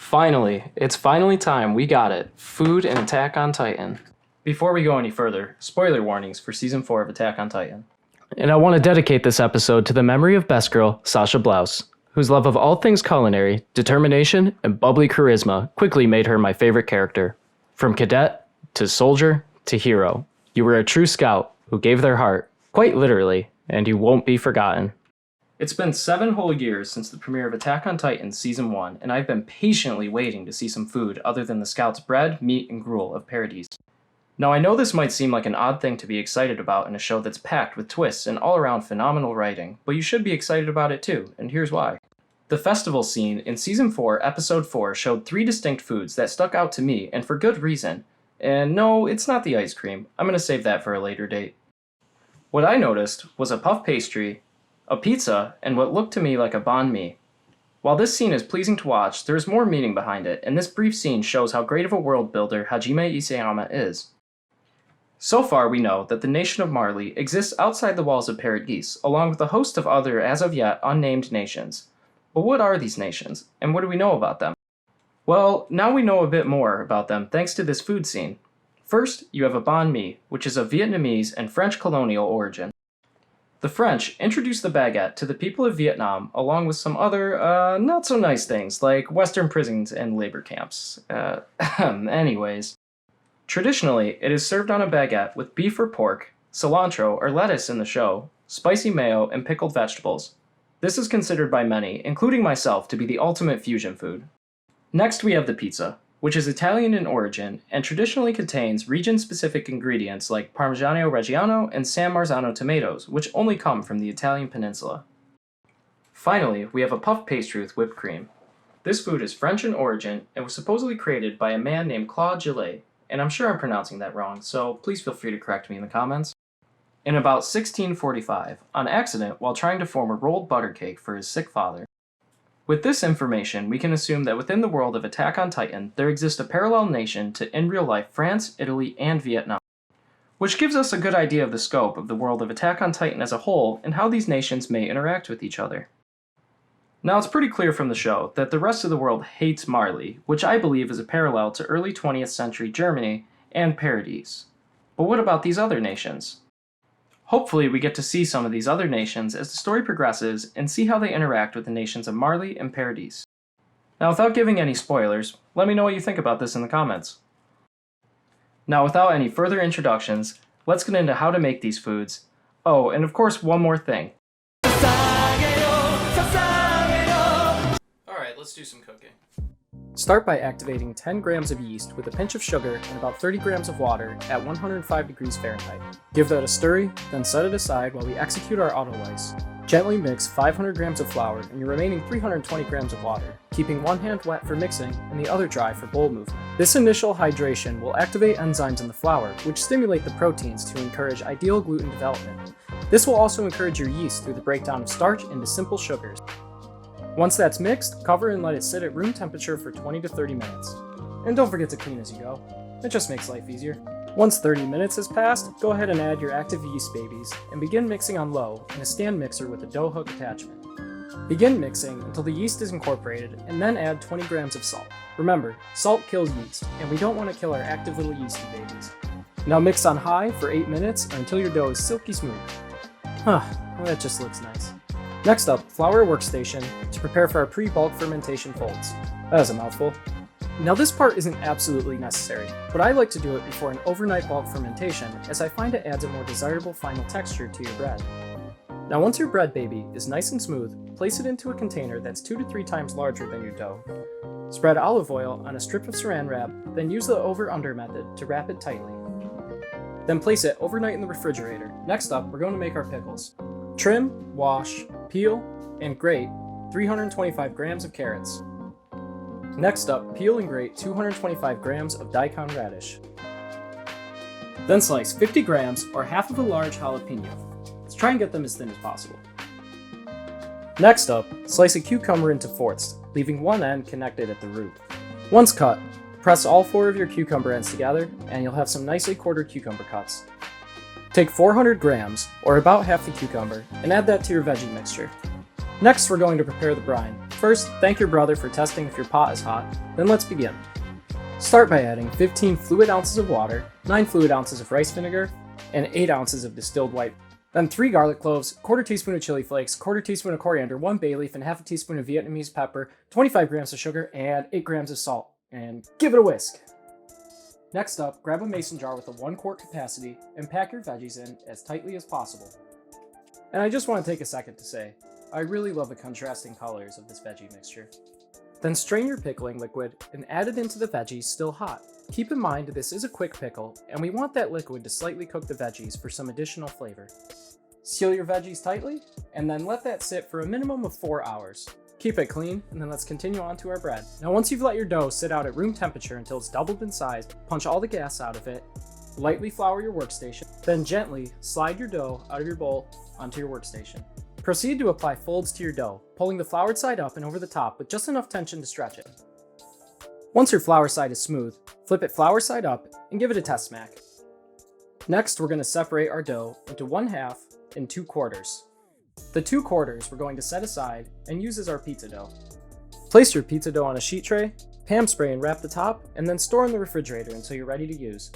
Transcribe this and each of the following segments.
Finally, it's finally time. We got it. Food and Attack on Titan. Before we go any further, spoiler warnings for Season 4 of Attack on Titan. And I want to dedicate this episode to the memory of best girl, Sasha Blouse, whose love of all things culinary, determination, and bubbly charisma quickly made her my favorite character. From cadet, to soldier, to hero, you were a true scout who gave their heart, quite literally, and you won't be forgotten. It's been 7 whole years since the premiere of Attack on Titan Season 1, and I've been patiently waiting to see some food other than the scouts' bread, meat, and gruel of Paradise. Now I know this might seem like an odd thing to be excited about in a show that's packed with twists and all-around phenomenal writing, but you should be excited about it too, and here's why. The festival scene in Season 4, Episode 4 showed 3 distinct foods that stuck out to me, and for good reason. And no, it's not the ice cream. I'm gonna save that for a later date. What I noticed was a puff pastry, a pizza, and what looked to me like a banh mi. While this scene is pleasing to watch, there is more meaning behind it, and this brief scene shows how great of a world builder Hajime Isayama is. So far, we know that the nation of Marley exists outside the walls of Paradise, along with a host of other, as of yet, unnamed nations. But what are these nations, and what do we know about them? Well, now we know a bit more about them thanks to this food scene. First, you have a banh mi, which is of Vietnamese and French colonial origin. The French introduced the baguette to the people of Vietnam along with some other, not-so-nice things like Western prisons and labor camps. Anyways. Traditionally, it is served on a baguette with beef or pork, cilantro or lettuce in the show, spicy mayo, and pickled vegetables. This is considered by many, including myself, to be the ultimate fusion food. Next we have the pizza, which is Italian in origin and traditionally contains region-specific ingredients like Parmigiano Reggiano and San Marzano tomatoes, which only come from the Italian peninsula. Finally, we have a puff pastry with whipped cream. This food is French in origin and was supposedly created by a man named Claude Gillet, and I'm sure I'm pronouncing that wrong, so please feel free to correct me in the comments. In about 1645, on accident while trying to form a rolled butter cake for his sick father. With this information, we can assume that within the world of Attack on Titan, there exists a parallel nation to in real life France, Italy, and Vietnam, which gives us a good idea of the scope of the world of Attack on Titan as a whole and how these nations may interact with each other. Now it's pretty clear from the show that the rest of the world hates Marley, which I believe is a parallel to early 20th century Germany and Paradise. But what about these other nations? Hopefully we get to see some of these other nations as the story progresses and see how they interact with the nations of Marley and Paradise. Now without giving any spoilers, let me know what you think about this in the comments. Now without any further introductions, let's get into how to make these foods. Oh, and of course one more thing. Alright, let's do some cooking. Start by activating 10 grams of yeast with a pinch of sugar and about 30 grams of water at 105 degrees Fahrenheit. Give that a stirry, then set it aside while we execute our auto-ice. Gently mix 500 grams of flour and your remaining 320 grams of water, keeping one hand wet for mixing and the other dry for bowl movement. This initial hydration will activate enzymes in the flour, which stimulate the proteins to encourage ideal gluten development. This will also encourage your yeast through the breakdown of starch into simple sugars. Once that's mixed, cover and let it sit at room temperature for 20 to 30 minutes. And don't forget to clean as you go. It just makes life easier. Once 30 minutes has passed, go ahead and add your active yeast babies and begin mixing on low in a stand mixer with a dough hook attachment. Begin mixing until the yeast is incorporated and then add 20 grams of salt. Remember, salt kills yeast, and we don't want to kill our active little yeasty babies. Now mix on high for 8 minutes or until your dough is silky smooth. Well, that just looks nice. Next up, flour a workstation to prepare for our pre-bulk fermentation folds. That is a mouthful. Now this part isn't absolutely necessary, but I like to do it before an overnight bulk fermentation as I find it adds a more desirable final texture to your bread. Now once your bread baby is nice and smooth, place it into a container that's 2 to 3 times larger than your dough. Spread olive oil on a strip of saran wrap, then use the over-under method to wrap it tightly. Then place it overnight in the refrigerator. Next up, we're going to make our pickles. Trim, wash, peel, and grate 325 grams of carrots. Next up, peel and grate 225 grams of daikon radish. Then slice 50 grams or half of a large jalapeno. Let's try and get them as thin as possible. Next up, slice a cucumber into fourths, leaving one end connected at the root. Once cut, press all 4 of your cucumber ends together and you'll have some nicely quartered cucumber cuts. Take 400 grams, or about half the cucumber, and add that to your veggie mixture. Next, we're going to prepare the brine. First, thank your brother for testing if your pot is hot, then let's begin. Start by adding 15 fluid ounces of water, 9 fluid ounces of rice vinegar, and 8 ounces of distilled white. Then 3 garlic cloves, quarter teaspoon of chili flakes, quarter teaspoon of coriander, 1 bay leaf, and half a teaspoon of Vietnamese pepper, 25 grams of sugar, and 8 grams of salt. And give it a whisk. Next up, grab a mason jar with a 1 quart capacity and pack your veggies in as tightly as possible. And I just want to take a second to say, I really love the contrasting colors of this veggie mixture. Then strain your pickling liquid and add it into the veggies still hot. Keep in mind this is a quick pickle, and we want that liquid to slightly cook the veggies for some additional flavor. Seal your veggies tightly, and then let that sit for a minimum of 4 hours. Keep it clean, and then let's continue on to our bread. Now once you've let your dough sit out at room temperature until it's doubled in size, punch all the gas out of it, lightly flour your workstation, then gently slide your dough out of your bowl onto your workstation. Proceed to apply folds to your dough, pulling the floured side up and over the top with just enough tension to stretch it. Once your flour side is smooth, flip it flour side up and give it a test smack. Next, we're going to separate our dough into 1/2 and 2 quarters. The 2 quarters we're going to set aside and use as our pizza dough. Place your pizza dough on a sheet tray, Pam spray and wrap the top, and then store in the refrigerator until you're ready to use.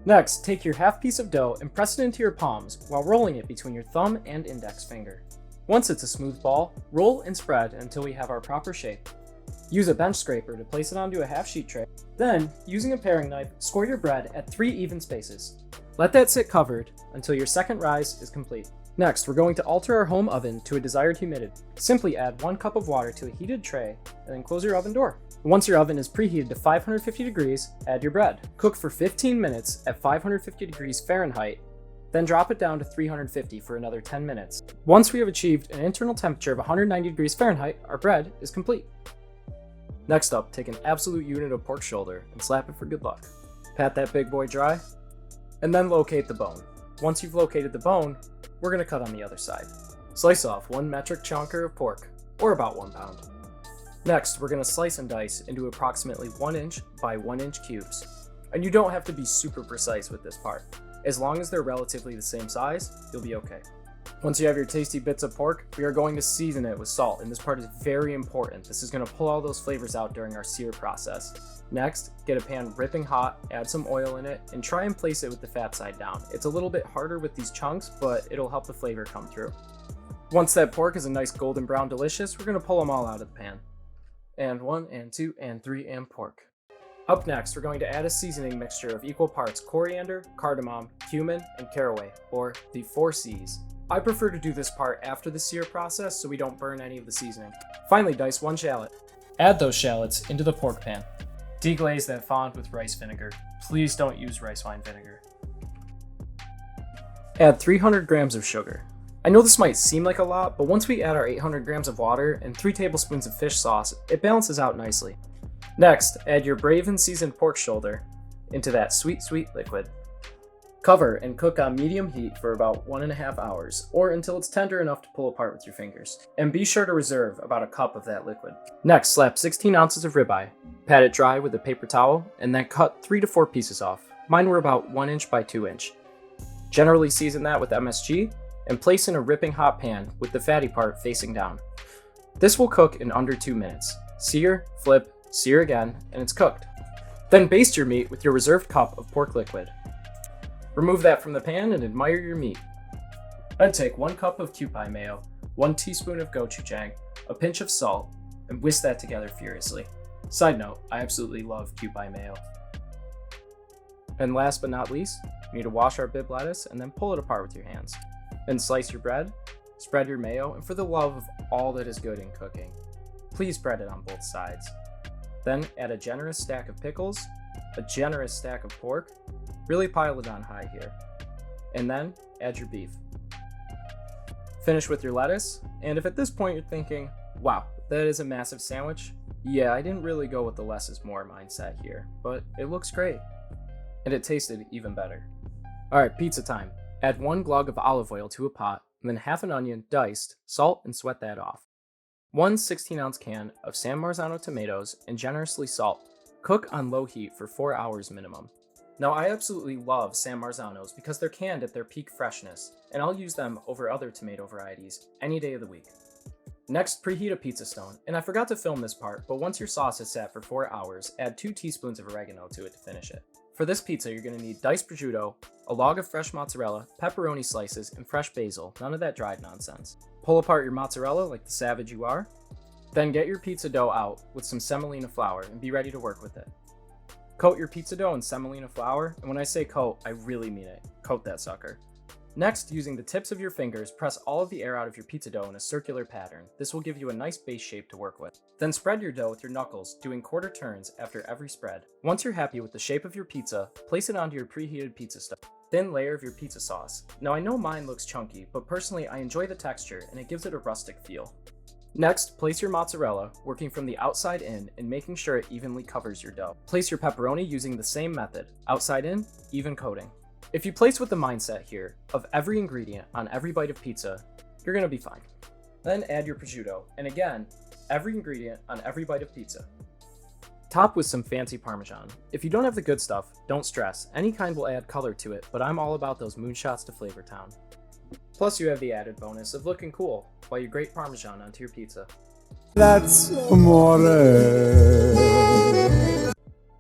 Next, take your half piece of dough and press it into your palms while rolling it between your thumb and index finger. Once it's a smooth ball, roll and spread until we have our proper shape. Use a bench scraper to place it onto a half sheet tray. Then, using a paring knife, score your bread at 3 even spaces. Let that sit covered until your second rise is complete. Next, we're going to alter our home oven to a desired humidity. Simply add 1 cup of water to a heated tray and then close your oven door. Once your oven is preheated to 550 degrees, add your bread. Cook for 15 minutes at 550 degrees Fahrenheit, then drop it down to 350 for another 10 minutes. Once we have achieved an internal temperature of 190 degrees Fahrenheit, our bread is complete. Next up, take an absolute unit of pork shoulder and slap it for good luck. Pat that big boy dry, and then locate the bone. Once you've located the bone, we're going to cut on the other side. Slice off 1 metric chunker of pork, or about 1 pound. Next, we're going to slice and dice into approximately 1 inch by 1 inch cubes. And you don't have to be super precise with this part. As long as they're relatively the same size, you'll be okay. Once you have your tasty bits of pork, we are going to season it with salt, and this part is very important. This is going to pull all those flavors out during our sear process. Next, get a pan ripping hot, add some oil in it, and try and place it with the fat side down. It's a little bit harder with these chunks, but it'll help the flavor come through. Once that pork is a nice golden brown delicious, we're going to pull them all out of the pan. And 1, and 2, and 3, and pork. Up next, we're going to add a seasoning mixture of equal parts coriander, cardamom, cumin, and caraway, or the 4 C's. I prefer to do this part after the sear process so we don't burn any of the seasoning. Finally, dice 1 shallot. Add those shallots into the pork pan. Deglaze that fond with rice vinegar. Please don't use rice wine vinegar. Add 300 grams of sugar. I know this might seem like a lot, but once we add our 800 grams of water and 3 tablespoons of fish sauce, it balances out nicely. Next, add your brave and seasoned pork shoulder into that sweet, sweet liquid. Cover and cook on medium heat for about 1.5 hours, or until it's tender enough to pull apart with your fingers. And be sure to reserve about a cup of that liquid. Next, slap 16 ounces of ribeye. Pat it dry with a paper towel, and then cut 3 to 4 pieces off. Mine were about 1 inch by 2 inch. Generally season that with MSG, and place in a ripping hot pan with the fatty part facing down. This will cook in under 2 minutes. Sear, flip, sear again, and it's cooked. Then baste your meat with your reserved cup of pork liquid. Remove that from the pan and admire your meat. Then take 1 cup of kewpie mayo, 1 teaspoon of gochujang, a pinch of salt, and whisk that together furiously. Side note, I absolutely love kewpie mayo. And last but not least, you need to wash our bib lettuce and then pull it apart with your hands. Then slice your bread, spread your mayo, and for the love of all that is good in cooking, please spread it on both sides. Then add a generous stack of pickles, a generous stack of pork, really pile it on high here, and then add your beef. Finish with your lettuce, and if at this point you're thinking, wow, that is a massive sandwich, yeah, I didn't really go with the less is more mindset here, but it looks great. And it tasted even better. Alright, pizza time. Add 1 glug of olive oil to a pot, and then half an onion diced, salt and sweat that off. 1 16-ounce can of San Marzano tomatoes and generously salt. Cook on low heat for 4 hours minimum. Now I absolutely love San Marzanos because they're canned at their peak freshness, and I'll use them over other tomato varieties any day of the week. Next, preheat a pizza stone. And I forgot to film this part, but once your sauce has sat for 4 hours, add 2 teaspoons of oregano to it to finish it. For this pizza, you're going to need diced prosciutto, a log of fresh mozzarella, pepperoni slices, and fresh basil, none of that dried nonsense. Pull apart your mozzarella like the savage you are. Then get your pizza dough out with some semolina flour and be ready to work with it. Coat your pizza dough in semolina flour, and when I say coat, I really mean it. Coat that sucker. Next, using the tips of your fingers, press all of the air out of your pizza dough in a circular pattern. This will give you a nice base shape to work with. Then spread your dough with your knuckles, doing quarter turns after every spread. Once you're happy with the shape of your pizza, place it onto your preheated pizza stone. Thin layer of your pizza sauce. Now I know mine looks chunky, but personally I enjoy the texture and it gives it a rustic feel. Next, place your mozzarella, working from the outside in and making sure it evenly covers your dough. Place your pepperoni using the same method, outside in, even coating. If you place with the mindset here of every ingredient on every bite of pizza, you're gonna be fine. Then add your prosciutto, and again, every ingredient on every bite of pizza. Top with some fancy Parmesan. If you don't have the good stuff, don't stress. Any kind will add color to it, but I'm all about those moonshots to Flavor Town. Plus you have the added bonus of looking cool while you grate Parmesan onto your pizza. That's amore.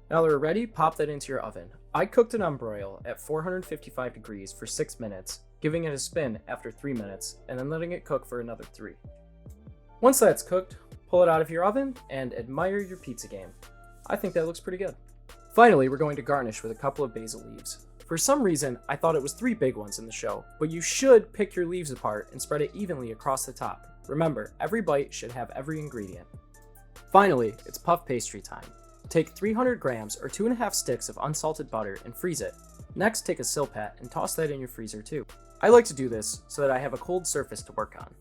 Now that we're ready, pop that into your oven. I cooked it on broil at 455 degrees for 6 minutes, giving it a spin after 3 minutes, and then letting it cook for another 3. Once that's cooked, pull it out of your oven and admire your pizza game. I think that looks pretty good. Finally, we're going to garnish with a couple of basil leaves. For some reason, I thought it was 3 big ones in the show, but you should pick your leaves apart and spread it evenly across the top. Remember, every bite should have every ingredient. Finally, it's puff pastry time. Take 300 grams or 2.5 sticks of unsalted butter and freeze it. Next, take a Silpat and toss that in your freezer too. I like to do this so that I have a cold surface to work on.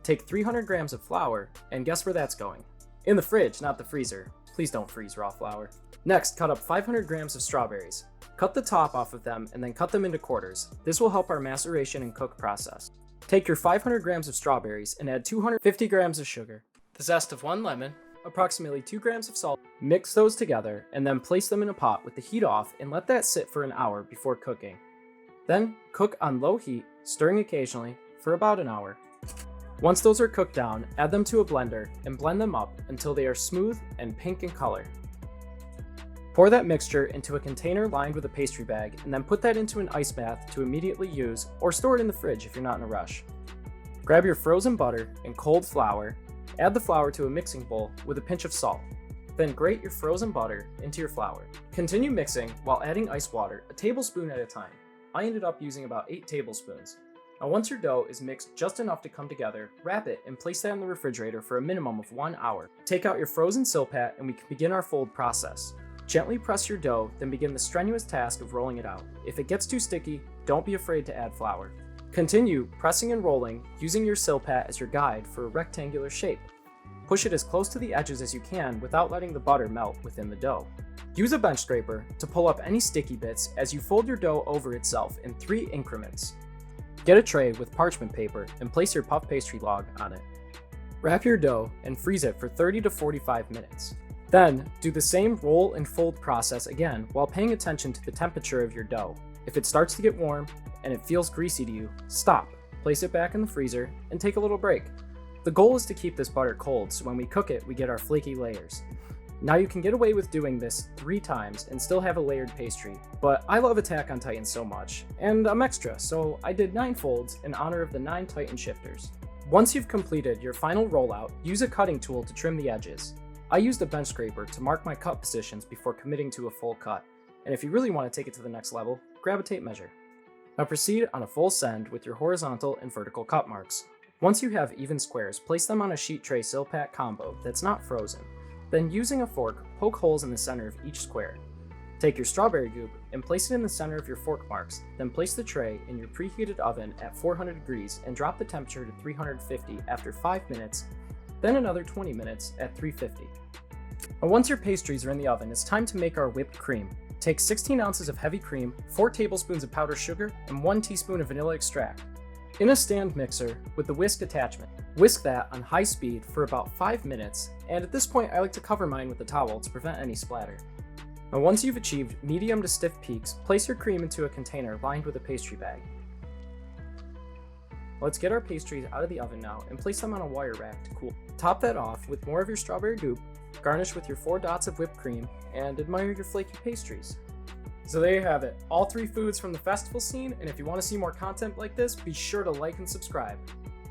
Take 300 grams of flour, and guess where that's going? In the fridge, not the freezer. Please don't freeze raw flour. Next, cut up 500 grams of strawberries. Cut the top off of them and then cut them into quarters. This will help our maceration and cook process. Take your 500 grams of strawberries and add 250 grams of sugar, the zest of 1 lemon, approximately 2 grams of salt. Mix those together and then place them in a pot with the heat off and let that sit for an hour before cooking. Then cook on low heat, stirring occasionally, for about an hour. Once those are cooked down, add them to a blender and blend them up until they are smooth and pink in color. Pour that mixture into a container lined with a pastry bag and then put that into an ice bath to immediately use or store it in the fridge if you're not in a rush. Grab your frozen butter and cold flour, add the flour to a mixing bowl with a pinch of salt. Then grate your frozen butter into your flour. Continue mixing while adding ice water, a tablespoon at a time. I ended up using about 8 tablespoons. Now once your dough is mixed just enough to come together, wrap it and place that in the refrigerator for a minimum of 1 hour. Take out your frozen Silpat and we can begin our fold process. Gently press your dough, then begin the strenuous task of rolling it out. If it gets too sticky, don't be afraid to add flour. Continue pressing and rolling, using your Silpat as your guide for a rectangular shape. Push it as close to the edges as you can without letting the butter melt within the dough. Use a bench scraper to pull up any sticky bits as you fold your dough over itself in 3 increments. Get a tray with parchment paper and place your puff pastry log on it. Wrap your dough and freeze it for 30 to 45 minutes. Then, do the same roll and fold process again while paying attention to the temperature of your dough. If it starts to get warm and it feels greasy to you, stop, place it back in the freezer, and take a little break. The goal is to keep this butter cold so when we cook it, we get our flaky layers. Now you can get away with doing this 3 times and still have a layered pastry, but I love Attack on Titan so much, and I'm extra, so I did 9 folds in honor of the 9 Titan shifters. Once you've completed your final rollout, use a cutting tool to trim the edges. I used a bench scraper to mark my cut positions before committing to a full cut, and if you really want to take it to the next level, grab a tape measure. Now proceed on a full send with your horizontal and vertical cut marks. Once you have even squares, place them on a sheet tray Silpat combo that's not frozen. Then using a fork, poke holes in the center of each square. Take your strawberry goop and place it in the center of your fork marks, then place the tray in your preheated oven at 400 degrees and drop the temperature to 350 after 5 minutes, then another 20 minutes at 350. Now once your pastries are in the oven, it's time to make our whipped cream. Take 16 ounces of heavy cream, 4 tablespoons of powdered sugar, and 1 teaspoon of vanilla extract. In a stand mixer with the whisk attachment. Whisk that on high speed for about 5 minutes, and at this point I like to cover mine with a towel to prevent any splatter. Now once you've achieved medium to stiff peaks, place your cream into a container lined with a pastry bag. Let's get our pastries out of the oven now and place them on a wire rack to cool. Top that off with more of your strawberry goop, garnish with your 4 dots of whipped cream, and admire your flaky pastries. So there you have it, all 3 foods from the festival scene, and if you want to see more content like this, be sure to like and subscribe.